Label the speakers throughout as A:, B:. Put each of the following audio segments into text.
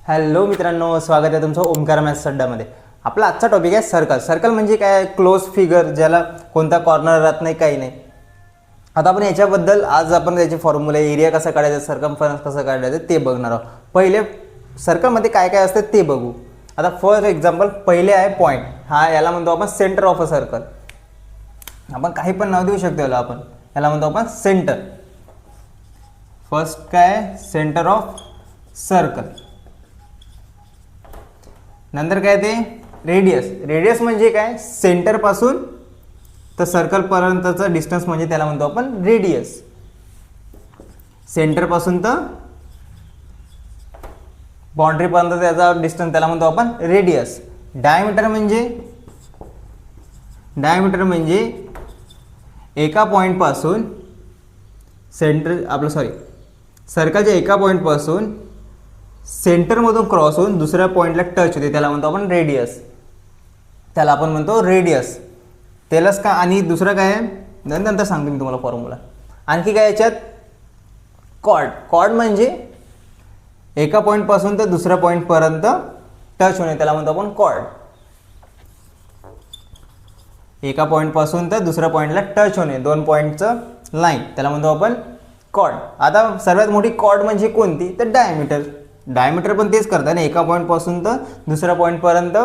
A: Hello मित्रांनो, स्वागत आहे तुमचं ओमकार मॅथ्स अड्डामध्ये. आपला आजचा टॉपिक आहे सर्कल. सर्कल म्हणजे काय? क्लोज फिगर, ज्याला कोणता कॉर्नर राहत नाही, काही नाही. आता आपण याच्याबद्दल आज आपण त्याचे फॉर्म्युले, एरिया कसा काढायचा, सर्कमफरन्स कसं काढायचं ते बघणार आहोत. पहिले सर्कलमध्ये काय काय असतं ते बघू. आता फॉर एक्झाम्पल पहिले आहे पॉईंट. हा याला म्हणतो आपण सेंटर ऑफ अ सर्कल. आपण काही पण नाव देऊ शकतो याला म्हणतो आपण सेंटर. फर्स्ट काय? Centre of circle. नंतर काय ते रेडियस. रेडियस म्हणजे काय? सेंटर पासून तर सर्कल पर्यंतचा डिस्टन्स म्हणजे त्याला म्हणतो आपण रेडियस. सेंटर पासून तर बाउंड्री पर्यंत त्याचा डिस्टन्स त्याला म्हणतो आपण रेडियस. डायमीटर म्हणजे एका पॉइंट पासून सर्कलच्या एका पॉइंट पासून सेंटरमधून क्रॉस होऊन दुसऱ्या पॉइंटला टच होते त्याला म्हणतो आपण रेडियस. त्याला आपण म्हणतो रेडियस. त्यालाच का आणि दुसरं काय आहे नंतर सांगतो मी तुम्हाला फॉर्म्युला. आणखी काय याच्यात? कॉर्ड. कॉर्ड म्हणजे एका पॉइंट पासून तर दुसऱ्या पॉइंट पर्यंत टच होणे त्याला म्हणतो आपण कॉर्ड. एका पॉइंट पासून तर दुसऱ्या पॉइंटला टच होणे, दोन पॉइंटचं लाईन त्याला म्हणतो आपण कॉर्ड. आता सर्वात मोठी कॉर्ड म्हणजे कोणती? तर डायमीटर. डायमीटर पण तेच करतात ना, एका पॉइंट पासून तर दुसऱ्या पॉइंट पर्यंत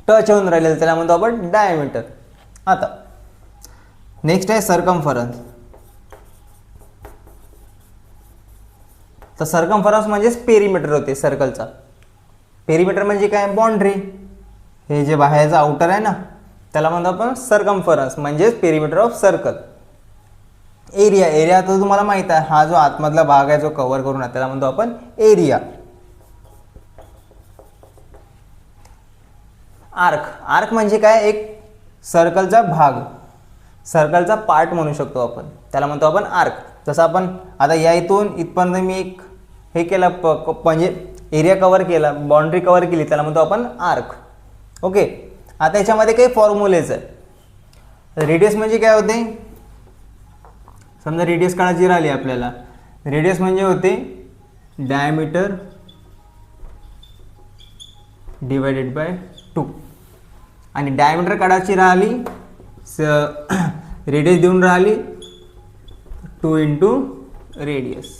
A: टच होऊन राहिलेलं त्याला म्हणतो आपण डायमीटर. आता नेक्स्ट आहे सर्कमफरन्स. तर सर्कमफरन्स म्हणजेच पेरिमीटर होते सर्कलचा. पेरिमीटर म्हणजे काय? बाउंड्री. हे जे बाहेरचं आउटर आहे ना त्याला म्हणतो आपण सर्कमफरन्स म्हणजेच perimeter of circle. Area. Area तर तुम्हाला माहित आहे, हा जो आतमधला भाग आहे जो कव्हर करून आहे त्याला म्हणतो आपण एरिया. आर्क. आर्क म्हणजे काय? एक सर्कलचा भाग, सर्कलचा पार्ट म्हणू शकतो आपण, त्याला म्हणतो आपण आर्क. जसं आपण आता या इथून इथपर्यंत मी एक हे केलं म्हणजे एरिया कव्हर केला, बाउंड्री कव्हर केली त्याला म्हणतो आपण आर्क. ओके. आता याच्यामध्ये काही फॉर्म्युलेज आहे. रेडियस म्हणजे काय होते? समजा रेडियस काढायची राहिली आपल्याला. रेडियस म्हणजे होते डायमीटर डिवायडेड बाय 2. आणि डायमीटर काढायची राहिली, रेडियस देऊन राहिली 2 इंटू रेडियस.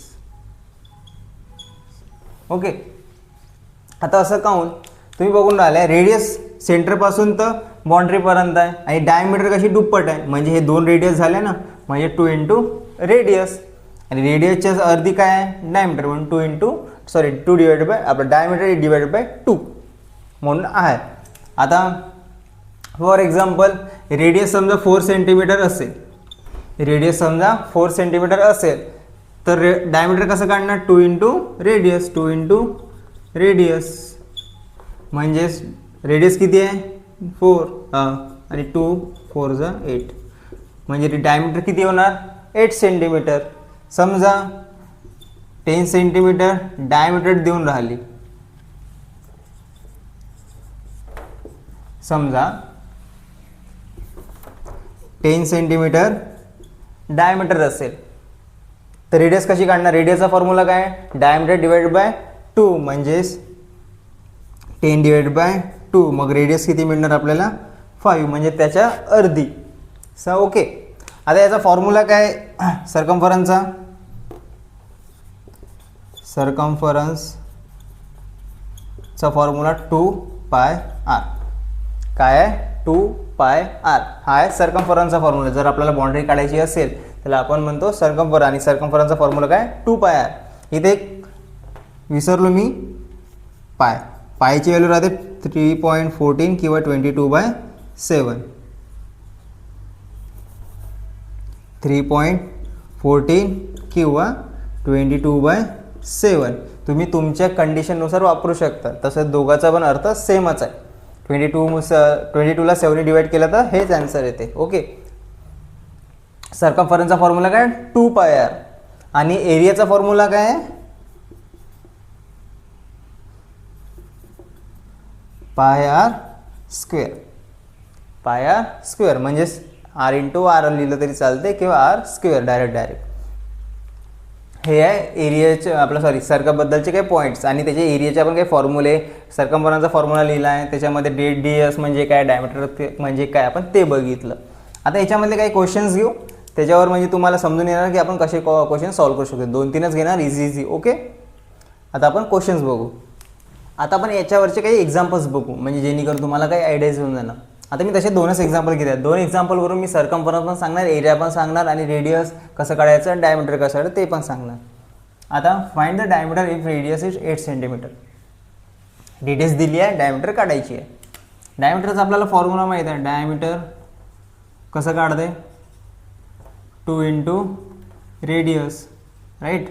A: ओके. आता असं काहून? तुम्ही बघून राहिले रेडियस सेंटरपासून तर बाउंड्रीपर्यंत आहे आणि डायमीटर कशी दुप्पट आहे, म्हणजे हे दोन रेडियस झाले ना, म्हणजे 2 इंटू रेडियस. आणि रेडियसच्या अर्धी काय आहे? डायमीटर. म्हणून 2 डिवाइडेड बाय आपलं डायमीटर डिवाइडेड बाय 2 म्हणून आहे. आता फॉर एक्झाम्पल रेडियस समजा 4 सेंटीमीटर असेल. रेडियस समजा 4 सेंटीमीटर असेल तर डायमीटर कसं काढणार? 2 इंटू रेडियस. 2 इंटू रेडियस म्हणजेच रेडियस किती आहे? 4 आणि 2 4 जा 8 म्हणजे डायमीटर किती होणार? 8 सेंटीमीटर. समजा 10 सेंटीमीटर डायमीटर देऊन राहिली. समजा 10 सेंटीमीटर डायमीटर असेल तर रेडियस कशी काढणार? रेडियसचा फॉर्म्युला काय? डायमीटर डिवाइड बाय 2 म्हणजेच 10 डिवाइड बाय 2. मग रेडियस किती मिळणार आपल्याला? 5 म्हणजे त्याच्या अर्धी. ओके. आता याचा फॉर्म्युला काय सर्कमफरन्सचा? सर्कमफरन्सचा फॉर्म्युला 2πr. काय आहे? 2πr. हा आहे सर्कमफरन्सचा फॉर्म्युला. जर आपल्याला बाउंड्री काढायची असेल त्याला आपण म्हणतो सर्कमफरन्स. आणि सर्कमफरन्सचा फॉर्म्युला काय? 2πr. इथे विसरलो मी पाय. पायची व्हॅल्यू राहते 3.14 किंवा 22/7. 3.14 किंवा 22/7 तुम्ही तुमच्या कंडिशननुसार वापरू शकता. तसं दोघाचा पण अर्थ सेमच आहे. 22ला 7ने डिवाइड केलं तर हेच आन्सर येते. ओके. सर्कमफरन्सचा फॉर्म्युला काय? 2πr. आणि एरियाचा फॉर्म्युला काय आहे? πr square. πr स्क्वेअर म्हणजेच r इंटू r लिहिलं तरी चालते किंवा r स्क्वेअर डायरेक्ट. हे आहे एरियाचे आपलं सर्कमबद्दलचे काही पॉईंट्स आणि त्याचे एरियाचे आपण काही फॉर्म्युले, सर्कमफरन्सचा फॉर्म्युला लिहिला आहे, त्याच्यामध्ये डी एस म्हणजे काय, डायमीटर म्हणजे काय, आपण ते बघितलं. आता याच्यामधले काही क्वेश्चन्स घेऊ, त्याच्यावर म्हणजे तुम्हाला समजून येणार की आपण कसे क्वेश्चन सॉल्व्ह करू शकतो. 2-3च घेणार, इझी. ओके, आता आपण क्वेश्चन्स बघू. आता आपण याच्यावरचे काही एक्झाम्पल्स बघू, म्हणजे जेणेकरून तुम्हाला काही आयडियाज येऊन जाणार. आता मी तसे 2च एक्झाम्पल घेत आहे. 2 एक्झाम्पलवरून मी सर्कमफरन्स पण सांगणार, एरिया पण सांगणार आणि रेडियस कसं काढायचं आणि डायमीटर कसं काढायचं ते पण सांगणार. आता find the diameter if radius is 8 centimetre. Radius दिली आहे, डायमीटर काढायची आहे. डायमीटरचा आपल्याला फॉर्म्युला माहीत आहे. डायमीटर कसं काढते, 2 इंटू रेडियस, राईट.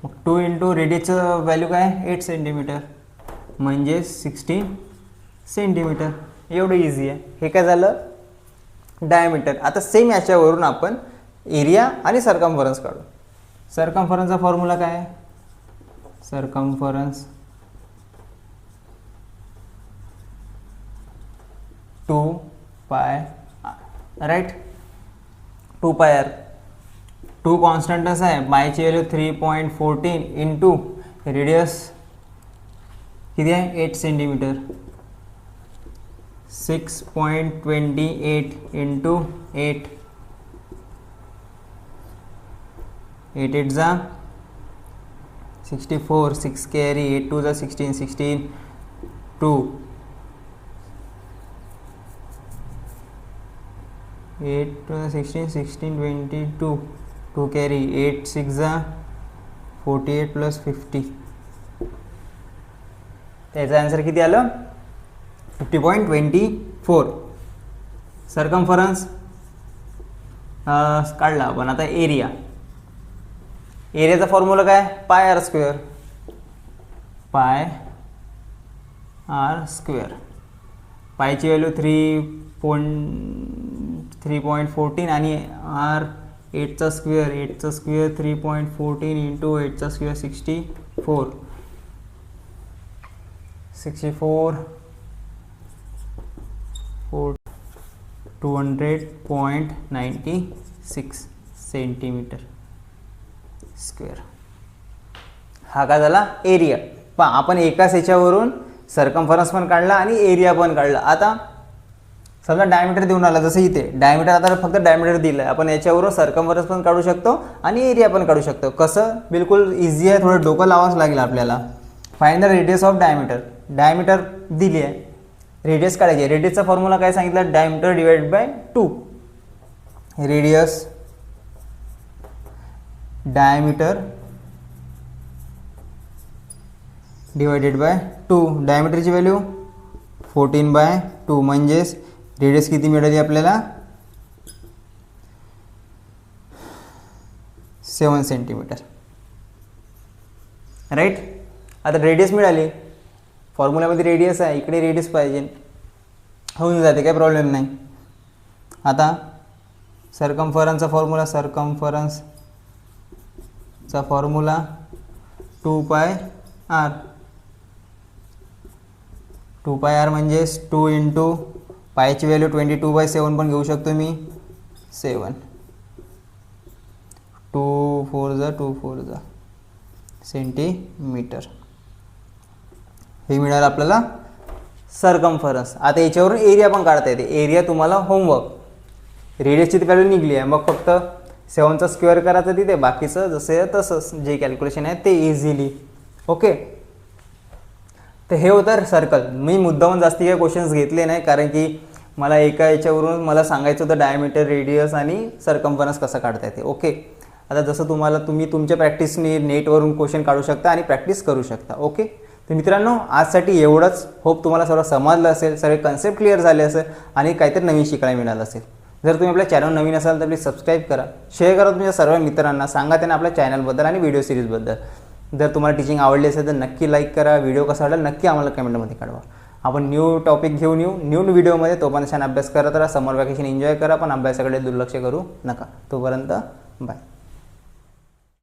A: मग 2 इंटू रेडियसचं व्हॅल्यू काय, 8 सेंटीमीटर म्हणजे 16 सेंटीमीटर. एवढं इझी आहे. हे काय झालं, डायमीटर. आता सेम याच्यावरून आपण एरिया आणि सर्कमफरन्स काढू. सर्कमफरन्सचा फॉर्म्युला काय आहे, सर्कमफरन्स 2 पाय राईट. 2 पाय आर. 2 कॉन्स्टंटच आहे, पायची व्हॅल्यू 3.14 इंटू रेडियस किती आहे, 8 सेंटीमीटर, 6.28 इंटू 8, 8 8 जा 64, 6 कॅरी, 8 2 जा 16, 16 2, 8 2 जा 16, 16 22, 2 कॅरी, 8 6 जा 48 प्लस 50. त्याचा आन्सर किती आलं, 50.24. सर्कमफरन्स काढला आपण. आता एरिया, एरियाचा फॉर्म्युला काय, pi r square, pi r square. पायची व्हॅल्यू 3.14 आणि आर 8चा स्क्वेअर, 8चा स्क्वेअर 3.14 इंटू 8चा स्क्वेअर 64, 200.96 सेंटीमीटर स्क्वेअर. हा काय झाला, एरिया. पहा आपण एकाच ह्याच्यावरून सर्कमफरन्स पण काढला आणि एरिया पण काढला. आता समजा डायमीटर देऊन आला, जसं इथे डायमीटर, आता फक्त डायमीटर दिलं आहे, आपण याच्यावरून सर्कमफरन्स पण काढू शकतो आणि एरिया पण काढू शकतो. कसं, बिलकुल इझी आहे, थोडं डोकं लावावंच लागेल आपल्याला. Find the radius of diameter. Diameter दिली आहे, रेडियस काढायची. रेडियसचा फॉर्म्युला काय सांगितला, diameter divided by 2. Radius diameter divided by 2. डायमीटरची व्हॅल्यू 14/2 म्हणजेच रेडियस किती मिळाली आपल्याला, 7 सेंटीमीटर, राईट. आता रेडियस मिळाली, फॉर्म्युल्यामध्ये रेडियस आहे, इकडे रेडियस पाहिजे, होऊन जाते, काही प्रॉब्लेम नाही. आता सर्कमफरन्सचा फॉर्म्युला, सर्कमफरन्सचा फॉर्म्युला 2 पाय आर. 2 पाय आर म्हणजेच 2 इंटू पायची व्हॅल्यू 22/7 पण घेऊ शकतो मी, 7, 2 4 जा सेंटीमीटर. हे मिळालं आपल्याला सर्कमफरन्स. आता याच्यावरून एरिया पण काढता येते. एरिया तुम्हाला होमवर्क, रेडियसची व्हॅल्यू निघली आहे, मग फक्त 7चा स्क्वेअर करायचं तिथे, बाकीचं जसं तसंच जे कॅल्क्युलेशन आहे ते इझिली. ओके, तर हे होतं सर्कल. मी मुद्दामून जास्ती काही क्वेश्चन्स घेतले नाही, कारण की मला एका याच्यावरून मला सांगायचं होतं डायमीटर, रेडियस आणि सर्कमफरन्स कसं काढता येते. ओके, आता जसं तुम्ही तुमच्या प्रॅक्टिसने नेटवरून क्वेश्चन काढू शकता आणि प्रॅक्टिस करू शकता. ओके, तर मित्रांनो आजसाठी एवढंच. होप तुम्हाला सर्व समजलं असेल, सर्व कन्सेप्ट क्लिअर झाले असेल आणि काहीतरी नवीन शिकायला मिळालं असेल. जर तुम्ही आपल्या चॅनल नवीन असाल तर प्लीज सबस्क्राईब करा, शेअर करा तुमच्या सर्व मित्रांना, सांगा त्यांना आपल्या चॅनलबद्दल आणि व्हिडिओ सिरीजबद्दल. जर तुम्हाला टीचिंग आवडली असेल तर नक्की लाईक करा. व्हिडिओ कसा वाटला नक्की आम्हाला कमेंटमध्ये कळवा. आपण न्यू टॉपिक घेऊन येऊ न्यू व्हिडिओमध्ये. तोपर्यंत छान अभ्यास करत राहा, समर वॅकेशन एन्जॉय करा, पण अभ्यासाकडे दुर्लक्ष करू नका. तोपर्यंत बाय.